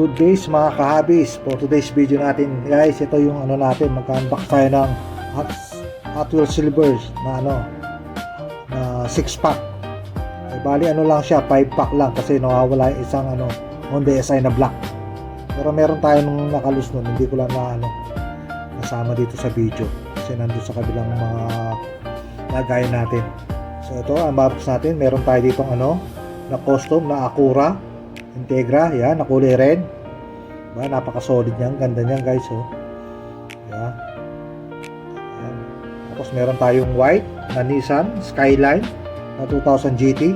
good days mga kahabis. For today's video natin guys, ito yung ano natin, magka-unbox tayo ng Hot Wheels Silver na na 6 pack. Bali ano lang siya, 5 pack lang kasi nawawala yung isang Honda SI na black. Pero meron tayo nung nakalus nun, hindi ko lang nasama dito sa video kasi nandun sa kabilang mga lagayan natin. So ito, ang unbox natin, meron tayo ditong na custom na Acura Integra, yan, na kulay red. Diba, napaka-solid niyan, ganda niyan guys, oh. Yan. Yan. Tapos meron tayong white na Nissan Skyline na 2000 GT.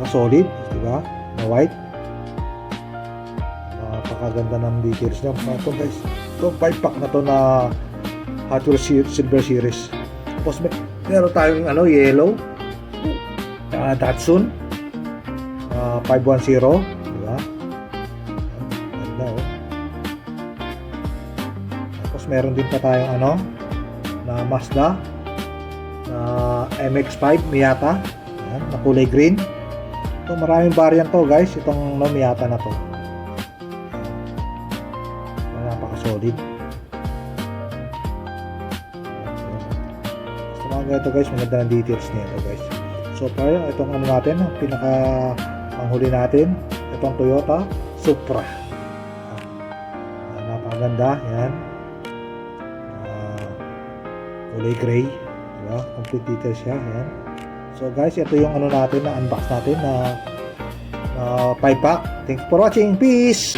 Solid, diba? Na white. Napakaganda ng details niya. Ito guys, ito 5 pack na to na Hot Wheels Silver Series. Tapos meron tayong yellow Datsun 510, diba? Ganda, oh. Tapos meron din pa tayong na Mazda na MX-5 Miata, yan, na kulay green. Ito, maraming variant to guys, itong Miata na to. Napaka-solid. Gusto mga ganito guys, maganda ng details niya ito guys. So parang itong natin, pinaka panghuli natin, itong Toyota Supra. Napakaganda, yan. Kulay gray, diba? Complete details siya, yan. So guys, ito yung natin na unbox natin na 5 pack. Thanks for watching, peace!